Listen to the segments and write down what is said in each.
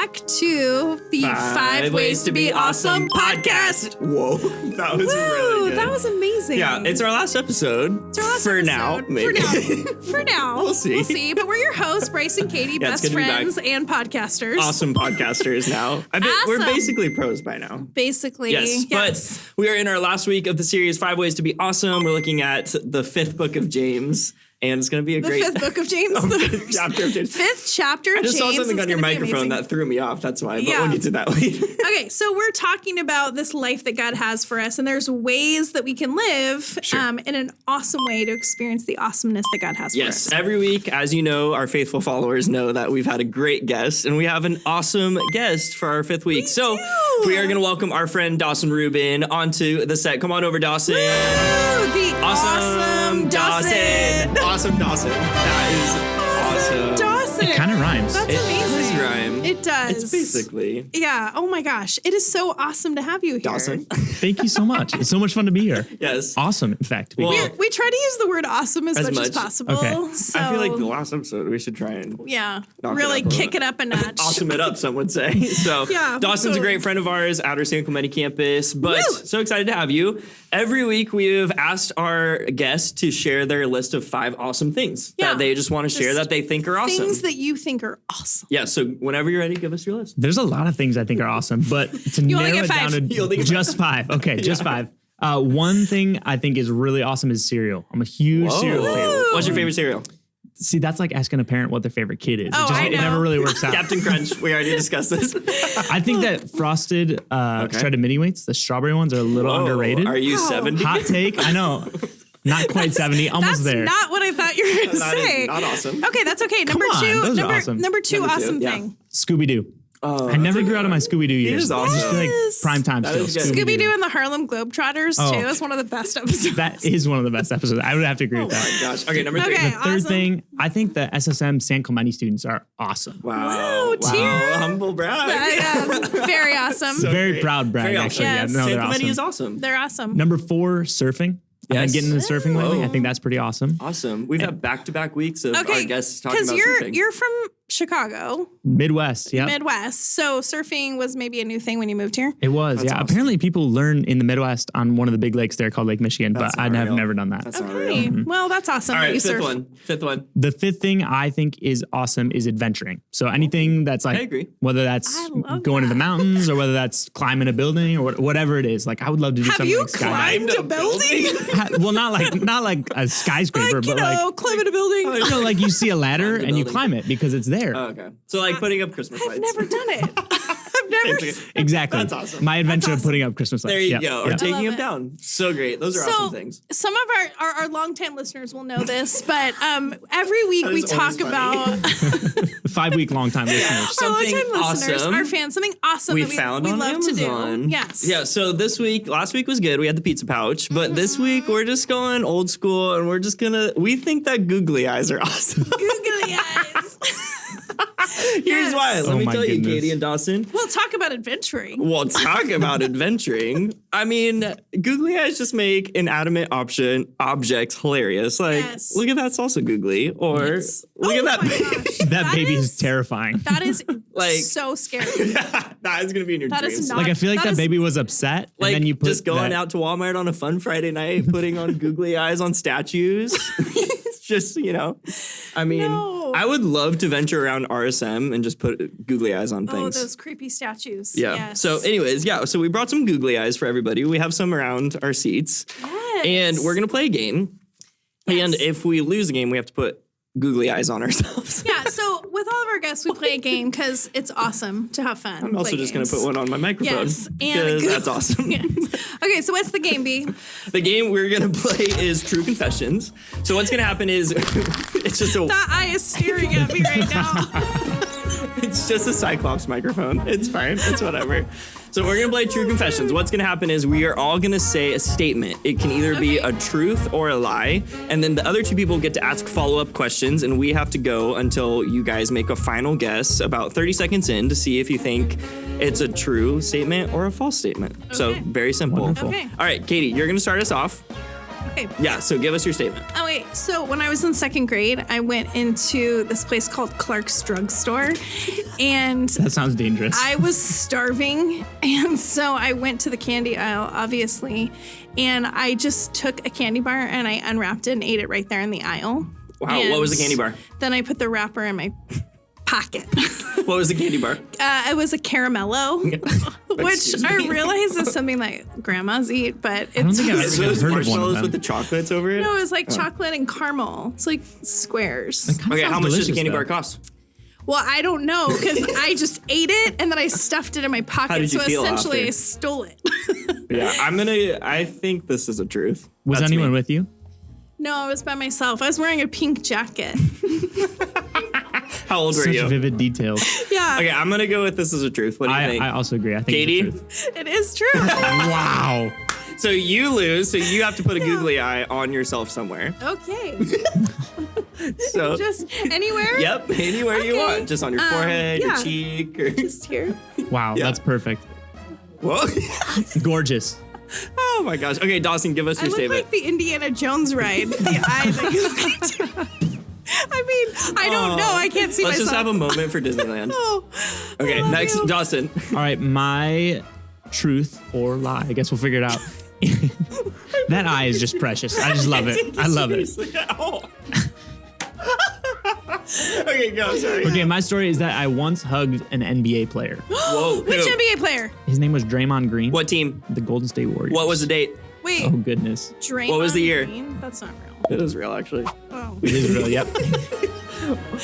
back to the Five Ways to Be Awesome podcast. Whoa, that was really good. That was amazing. Yeah, it's our last episode. It's our last for episode. now, maybe. For now. We'll see. But we're your hosts, Bryce and Katie, Yeah, it's best good to be friends back. and podcasters. Awesome podcasters now. We're Awesome. basically pros by now. Basically. Yes, but we are in our last week of the series, 5 Ways to Be Awesome. We're looking at the fifth book of James, and it's going to be a the great... fifth book of James. fifth chapter of James. Fifth chapter of I just James. saw something on your microphone that threw me off. That's why, but we'll get to that later. Okay, so we're talking about this life that God has for us, and there's ways that we can live in an awesome way to experience the awesomeness that God has for us. Yes, every week, as you know, our faithful followers know that we've had a great guest, and we have an awesome guest for our fifth week. We are going to welcome our friend Dawson Rubin onto the set. Come on over, Dawson. Woo, the Awesome Dawson. Awesome Dawson. That is awesome. Dawson. It kind of rhymes. That's amazing. It does rhyme. It does. It's basically. Yeah. Oh my gosh. It is so awesome to have you here. Dawson. Thank you so much. It's so much fun to be here. Yes. Awesome, in fact. To be Well, here. We try to use the word awesome as much as possible. Okay. So, I feel like the last episode we should try and really it up a kick it up a notch. awesome it up, some would say. So Yeah, Dawson's so- a great friend of ours at our San Clemente campus, but Woo! so excited to have you. Every week we have asked our guests to share their list of 5 awesome things that they just want to share that they think are awesome. Things that you think are awesome. Yeah, so whenever you're ready, give us your list. There's a lot of things I think are awesome, but to You narrow only get it down 5. You only to get just 5. Okay, just 5. One thing I think is really awesome is cereal. I'm a huge cereal fan. What's your favorite cereal? See, that's like asking a parent what their favorite kid is. Oh, I It know. never really works out. Captain Crunch. We already discussed this. I think that frosted shredded mini wheats, the strawberry ones, are a little underrated. Are you Wow. 70? Hot take, I know. Not quite 70, almost That's there. not what I thought you were going to That say. is not awesome. Okay, that's okay. Number on, 2. those are Number, awesome. number 2 Number 2, awesome yeah. thing. Scooby-Doo. Oh, I never grew out of my Scooby-Doo years. is I just feel like Yes. prime time That still. is good. Scooby-Doo and the Harlem Globetrotters, Oh. too. That's one of the best episodes. That is one of the best episodes. I would have to agree with Oh that. my gosh. Okay, number 3. Okay. The third Awesome. thing, I think the SSM San Clemente students are awesome. Wow. tear. Humble brag. Very awesome. Very great. proud brag, Very awesome. actually. Yes. Yeah, no, San they're Clemente awesome. is awesome. They're awesome. Number 4, surfing. I've Yes. been getting into surfing lately. Whoa. I think that's pretty awesome. Awesome. We've had back-to-back weeks of our guests talking because about you're surfing. you're from Chicago, Midwest, yeah. Midwest, so surfing was maybe a new thing when you moved here. It was, That's yeah. awesome. Apparently people learn in the Midwest on one of the big lakes there called Lake Michigan, That's but I not have real. never done that. That's not Okay, real. well that's awesome. All that right, you fifth surf. one. The 5th thing I think is awesome is adventuring. So anything that's like, I agree. whether that's I love going to the that. mountains or whether that's climbing a building or whatever it is. Like I would love to do Have something you like skydiving. climbed a building? Well, not like a skyscraper, Like, you but know, like climbing a building. you know, like you see a ladder Climb the and you building. climb it because it's there. Oh, okay. So like putting up Christmas lights. I've never done it. I've never. Exactly. That's awesome. My adventure That's of putting up Christmas lights. There you Yep, go. Or yep. taking love them it. down. So great. Those are So awesome things. some of our longtime listeners will know this, but every week That we is always talk funny. about 5 week long time listeners. our Something longtime listeners, awesome our fans, something awesome we that found we on love Amazon. to do. Yes. Yeah, so last week was good. We had the pizza pouch, but this week we're just going old school and we think that googly eyes are awesome. Googly eyes. Here's Yes. why. Let Oh me my tell you, goodness. Katie and Dawson. We'll talk about adventuring. Well, talk about adventuring. I mean, googly eyes just make inanimate objects hilarious. Like, Yes. look at that salsa googly, or It's- look at oh that. my gosh. That baby is terrifying. That is Like- so scary. That is gonna be in your That is dreams. not- Like I feel like That that is- baby was upset, Like, and then you put just going that- out to Walmart on a fun Friday night, putting on googly eyes on statues. It's just, I mean, No. I would love to venture around RSM and just put googly eyes on Oh, things. those creepy statues. Yeah. Yes. So anyways, so we brought some googly eyes for everybody. We have some around our seats. Yes. And we're going to play a game. Yes. And if we lose a game, we have to put googly eyes on ourselves. Yeah, so with all of our guests, we play a game because it's awesome to have fun. I'm also just going to put one on my microphone. Yes, and because that's awesome. Yes. Okay, so what's the game, B? The game we're going to play is True Confessions. So what's going to happen is it's just a That eye is staring at me right now. It's just a Cyclops microphone. It's fine. It's whatever. So we're going to play True Confessions. What's going to happen is we are all going to say a statement. It can either be a truth or a lie. And then the other two people get to ask follow-up questions. And we have to go until you guys make a final guess about 30 seconds in to see if you think it's a true statement or a false statement. So very simple. Wonderful. Okay. All right, Katie, you're going to start us off. Okay. Yeah, so give us your statement. Oh, wait. So when I was in second grade, I went into this place called Clark's Drugstore, and That sounds dangerous. I was starving. And so I went to the candy aisle, obviously, and I just took a candy bar and I unwrapped it and ate it right there in the aisle. Wow, what was the candy bar? Then I put the wrapper in my pocket. What was the candy bar? It was a caramello, which I realize is something that grandmas eat, but it's I don't think I've Is ever those heard of one of marshmallows them. with the chocolates over it? no, it was like chocolate and caramel. It's like squares. Okay, how much does delicious, the candy though. bar cost? Well, I don't know because I just ate it and then I stuffed it in my pocket. How did you so feel essentially, after? I stole it. Yeah, I think this is a truth. Was That's anyone me. with you? No, I was by myself. I was wearing a pink jacket. How old were Such you? vivid details. Yeah, Okay, I'm gonna go with this is a truth. What do you think? I also agree. I think Katie? it's the truth. it is true. Wow. So you lose, so you have to put a googly eye on yourself somewhere. Okay, So just anywhere. yep, anywhere you Okay. want. Just on your forehead, yeah. your cheek, or Just here. Wow, Yeah. that's perfect. whoa. Gorgeous. Oh my gosh. Okay, Dawson, give us I your look statement. like the Indiana Jones ride. The eye that you look into. I mean, I don't know. I can't see Let's myself. just have a moment for Disneyland. Oh, Okay, I love next, you. Dawson. All right, my truth or lie. I guess we'll figure it out. That eye is just precious. I just love it. I love it. Seriously. Oh. Okay, go. Sorry. Okay, my story is that I once hugged an NBA player. Whoa. Which who? NBA player? His name was Draymond Green. What team? The Golden State Warriors. What was the date? Wait, Oh, goodness. Draymond what was the year? Green? That's not real. It was real, actually. Oh. It is real, yep.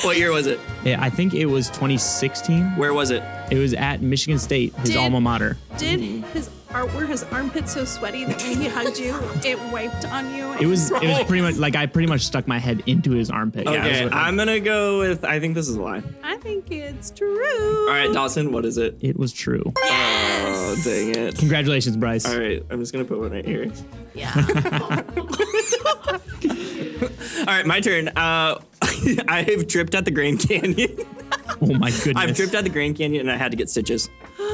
What year was it? Yeah, I think it was 2016. Where was it? It was at Michigan State, his Did- alma mater. Did were his armpits so sweaty that when he hugged you, it wiped on you? It was pretty much like I pretty much stuck my head into his armpit. Yeah, it Okay, was- I'm gonna go with. I think this is a lie. I think it's true. All right, Dawson, what is it? it was true. Oh, dang it. Congratulations, Bryce. All right, I'm just gonna put one right here. Yeah. All right, my turn. I've tripped at the Grand Canyon. Oh my goodness. I've tripped at the Grand Canyon and I had to get stitches.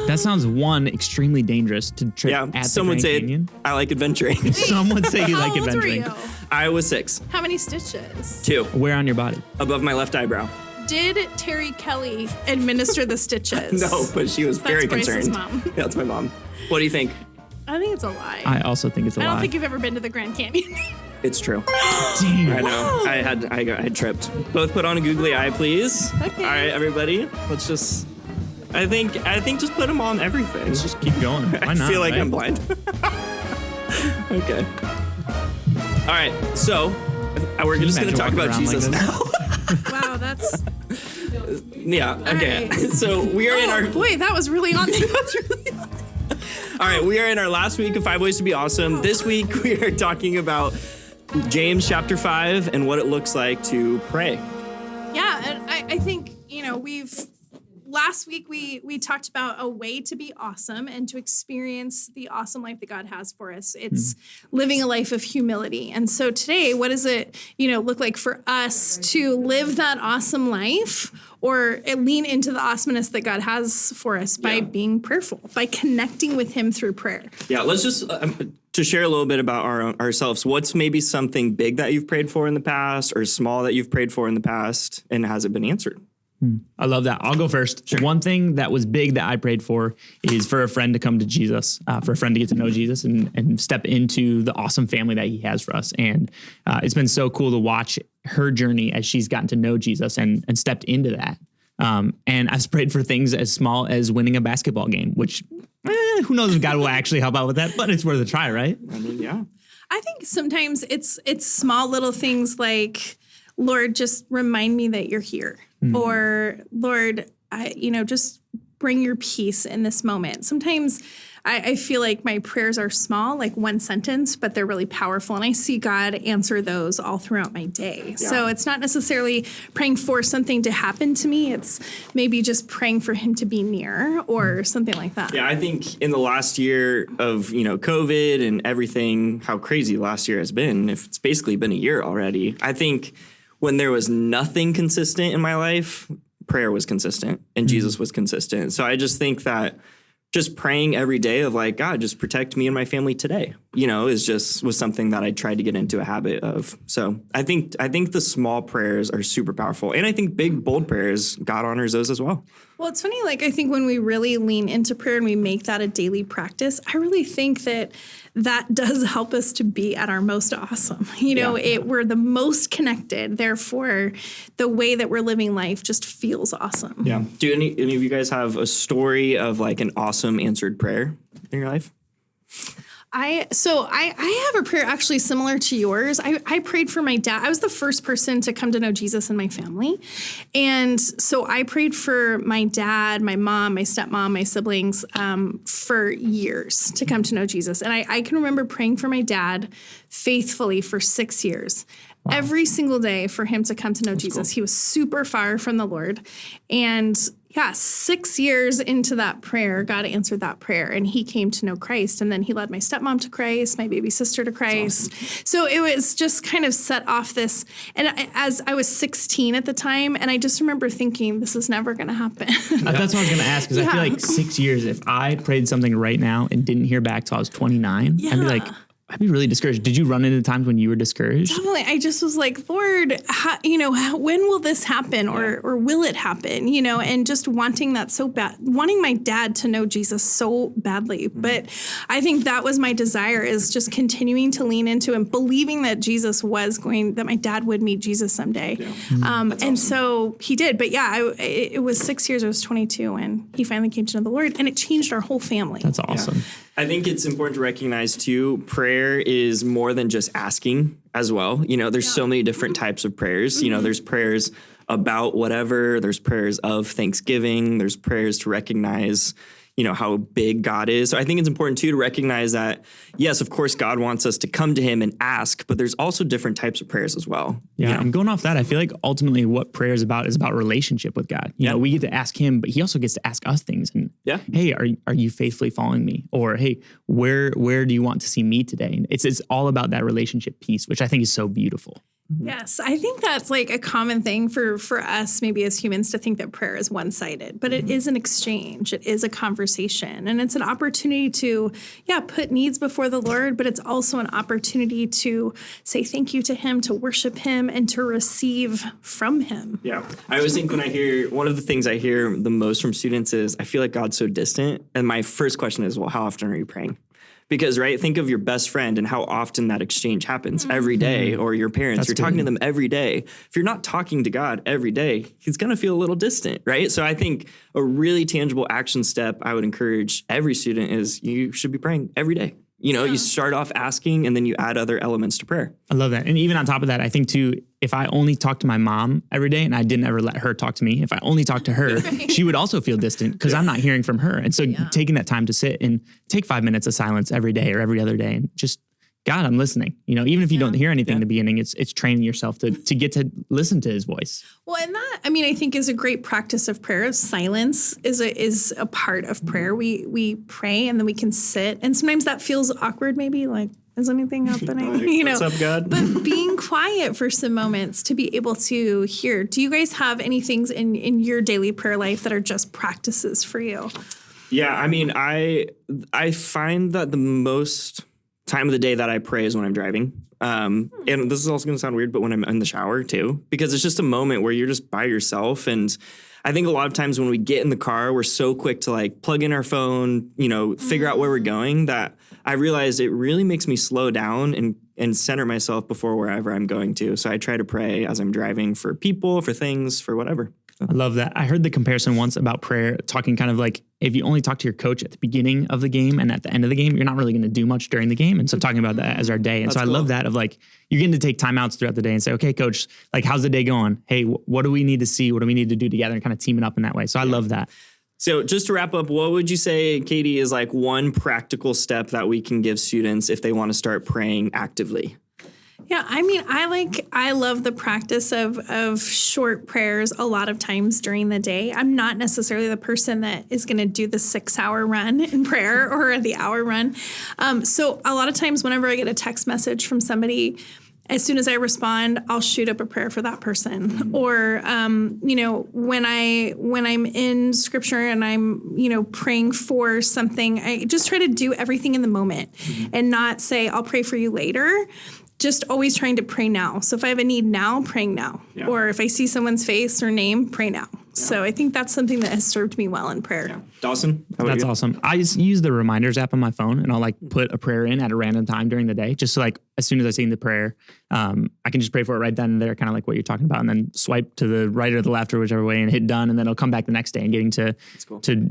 That sounds extremely dangerous to trip Yeah, at some the would Grand say Canyon. I like adventuring. Some would say you How like old adventuring. were you? I was 6, How many stitches? 2, Where on your body? above my left eyebrow. Did Terry Kelly administer the stitches? No, but she was very Bryce's concerned. mom. Yeah, that's my mom. What do you think? I think it's a lie. I also think it's a I lie. don't think you've ever been to the Grand Canyon. It's true. Dang. I know. I had tripped. Both put on a googly eye, please. Okay. All right, everybody. Let's just. I think just put them on everything. Let's just keep going. Why not? I feel like right? I'm blind. Okay. All right. So we're just going to imagine talk walking about around like Jesus this? now. Wow, that's. Yeah. Okay. right. So we are in our. Boy, that was really on. All right. We are in our last week of 5 Ways to Be Awesome. This week we are talking about James chapter 5 and what it looks like to pray. Yeah, and I think, last week we talked about a way to be awesome and to experience the awesome life that God has for us. It's living a life of humility. And so today, what does it, look like for us to live that awesome life or lean into the awesomeness that God has for us by being prayerful, by connecting with him through prayer? Yeah, let's just to share a little bit about ourselves. What's maybe something big that you've prayed for in the past or small that you've prayed for in the past and has it been answered? I love that. I'll go first. Sure. One thing that was big that I prayed for is for a friend to come to Jesus, for a friend to get to know Jesus and step into the awesome family that he has for us. And it's been so cool to watch her journey as she's gotten to know Jesus and stepped into that. And I've prayed for things as small as winning a basketball game, which who knows if God will actually help out with that, but it's worth a try, right? I mean, yeah. I think sometimes it's small little things like, Lord, just remind me that you're here. Or Lord, just bring your peace in this moment. Sometimes I feel like my prayers are small, like one sentence, but they're really powerful. And I see God answer those all throughout my day. Yeah. So it's not necessarily praying for something to happen to me. It's maybe just praying for him to be near or something like that. Yeah, I think in the last year of, COVID and everything, how crazy last year has been, if it's basically been a year already, I think when there was nothing consistent in my life, prayer was consistent and Jesus was consistent. So I just think that just praying every day of like, God, just protect me and my family today, was something that I tried to get into a habit of. So I think the small prayers are super powerful. And I think big, bold prayers, God honors those as well. Well, it's funny, I think when we really lean into prayer and we make that a daily practice, I really think that does help us to be at our most awesome. We're the most connected. Therefore, the way that we're living life just feels awesome. Yeah. Do any of you guys have a story of like an awesome answered prayer in your life? I have a prayer actually similar to yours. I prayed for my dad. I was the first person to come to know Jesus in my family. And so I prayed for my dad, my mom, my stepmom, my siblings for years to come to know Jesus. And I can remember praying for my dad faithfully for 6 years. Wow. Every single day for him to come to know Jesus. Cool. He was super far from the Lord. And 6 years into that prayer, God answered that prayer and he came to know Christ. And then he led my stepmom to Christ, my baby sister to Christ. Awesome. So it was just kind of set off this. And as I was 16 at the time, and I just remember thinking, this is never going to happen. That's what I was going to ask, because I feel like 6 years, if I prayed something right now and didn't hear back till I was 29, I'd be really discouraged. Did you run into times when you were discouraged? Definitely. I just was like, Lord, when will this happen or will it happen? And just wanting that so bad, wanting my dad to know Jesus so badly. Mm-hmm. But I think that was my desire, is just continuing to lean into and believing that that my dad would meet Jesus someday. Yeah. And awesome. So he did. But it was 6 years. I was 22 and he finally came to know the Lord, and it changed our whole family. That's awesome. Yeah. I think it's important to recognize, too, prayer is more than just asking as well. There's so many different types of prayers. Mm-hmm. There's prayers about whatever. There's prayers of thanksgiving. There's prayers to recognize, how big God is. So I think it's important, too, to recognize that, yes, of course, God wants us to come to him and ask, but there's also different types of prayers as well. Yeah, and going off that, I feel like ultimately what prayer is about relationship with God. We get to ask him, but he also gets to ask us things. And hey, are you faithfully following me? Or hey, where do you want to see me today? And it's all about that relationship piece, which I think is so beautiful. Yes, I think that's like a common thing for us, maybe as humans, to think that prayer is one-sided, but it is an exchange. It is a conversation, and it's an opportunity to, put needs before the Lord, but it's also an opportunity to say thank you to him, to worship him, and to receive from him. Yeah. I always think one of the things I hear the most from students is, I feel like God's so distant. And my first question is, well, how often are you praying? Because, think of your best friend and how often that exchange happens every day, or your parents. You're talking to them every day. If you're not talking to God every day, he's going to feel a little distant, right? So I think a really tangible action step I would encourage every student is you should be praying every day. You start off asking and then you add other elements to prayer. I love that. And even on top of that, I think too, if I only talked to my mom every day and I didn't ever let her talk to me, if I only talked to her, she would also feel distant because I'm not hearing from her. And so taking that time to sit and take 5 minutes of silence every day or every other day and just, God, I'm listening. Even if you don't hear anything in the beginning, it's training yourself to get to listen to his voice. Well, and that, I think is a great practice of prayer. Silence is a part of prayer. We pray and then we can sit. And sometimes that feels awkward, maybe like, is anything happening? What's up, God? But being quiet for some moments to be able to hear. Do you guys have any things in your daily prayer life that are just practices for you? Yeah, I find that the most time of the day that I pray is when I'm driving. And this is also going to sound weird, but when I'm in the shower too, because it's just a moment where you're just by yourself. And I think a lot of times when we get in the car, we're so quick to plug in our phone, figure out where we're going, that I realized it really makes me slow down and center myself before wherever I'm going to. So I try to pray as I'm driving for people, for things, for whatever. I love that. I heard the comparison once about prayer, talking kind of like if you only talk to your coach at the beginning of the game and at the end of the game, you're not really going to do much during the game. And so talking about that as our day. And I love that of you're getting to take timeouts throughout the day and say, okay, coach, how's the day going? Hey, what do we need to see? What do we need to do together? And kind of teaming up in that way. So I love that. So just to wrap up, what would you say, Katie, is one practical step that we can give students if they want to start praying actively? Yeah, I love the practice of short prayers a lot of times during the day. I'm not necessarily the person that is going to do the 6-hour run in prayer or the hour run. So a lot of times whenever I get a text message from somebody, as soon as I respond, I'll shoot up a prayer for that person. Or, when I'm in scripture and I'm, praying for something, I just try to do everything in the moment and not say, I'll pray for you later. Just always trying to pray now. So if I have a need now, praying now. Yeah. Or if I see someone's face or name, pray now. Yeah. So I think that's something that has served me well in prayer. Yeah. Dawson? That's awesome. I just use the reminders app on my phone, and I'll put a prayer in at a random time during the day. Just so as soon as I see the prayer, I can just pray for it right then and there, kind of like what you're talking about, and then swipe to the right or the left or whichever way and hit done, and then it'll come back the next day and getting to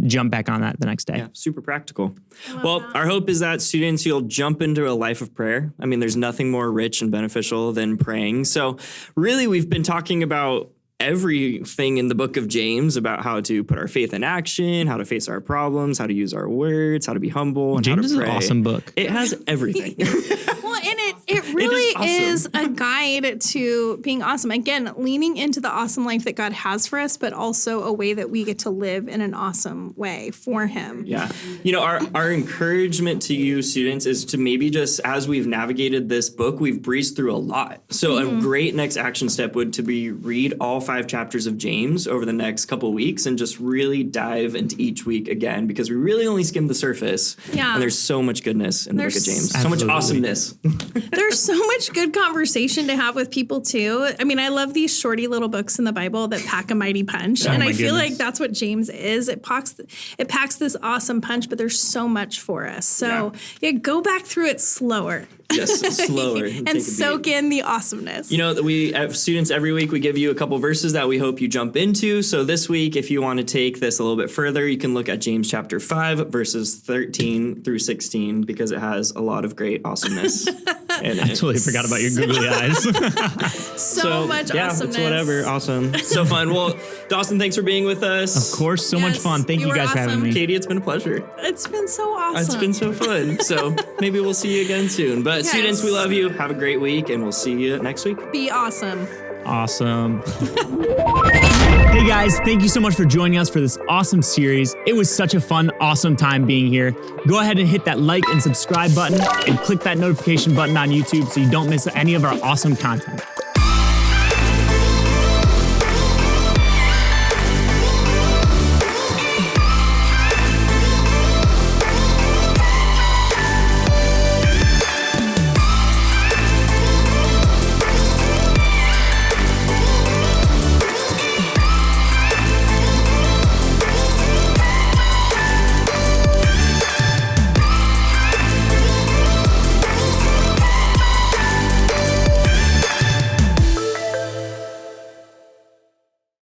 jump back on that the next day. Yeah, super practical. Well, our hope is that students, you'll jump into a life of prayer. I mean, there's nothing more rich and beneficial than praying. So really, we've been talking about everything in the book of James about how to put our faith in action, how to face our problems, how to use our words, how to be humble, and James how to pray. Is an awesome book. It has everything. Well, and it really is a guide to being awesome. Again, leaning into the awesome life that God has for us, but also a way that we get to live in an awesome way for Him. Yeah. Our encouragement to you students is to maybe just, as we've navigated this book, we've breezed through a lot. So a great next action step would to be read all 5 chapters of James over the next couple of weeks and just really dive into each week again, because we really only skimmed the surface. Yeah. And there's so much goodness in the book of James. So much awesomeness. There's so much good conversation to have with people too. I mean, I love these shorty little books in the Bible that pack a mighty punch. And I feel like that's what James is. It packs this awesome punch, but there's so much for us. So go back through it slower. Yes, slower. And soak in the awesomeness. We have students every week, we give you a couple verses that we hope you jump into. So this week, if you want to take this a little bit further, you can look at James chapter 5, verses 13 through 16, because it has a lot of great awesomeness. I totally forgot about your googly eyes. so much awesomeness. It's whatever. Awesome. So fun. Well, Dawson, thanks for being with us. Of course. So much fun. Thank you guys for having me. Katie, it's been a pleasure. It's been so awesome. It's been so fun. So maybe we'll see you again soon. But students, we love you. Have a great week, and we'll see you next week. Be awesome. Awesome. Hey guys, thank you so much for joining us for this awesome series. It was such a fun, awesome time being here. Go ahead and hit that like and subscribe button and click that notification button on YouTube so you don't miss any of our awesome content.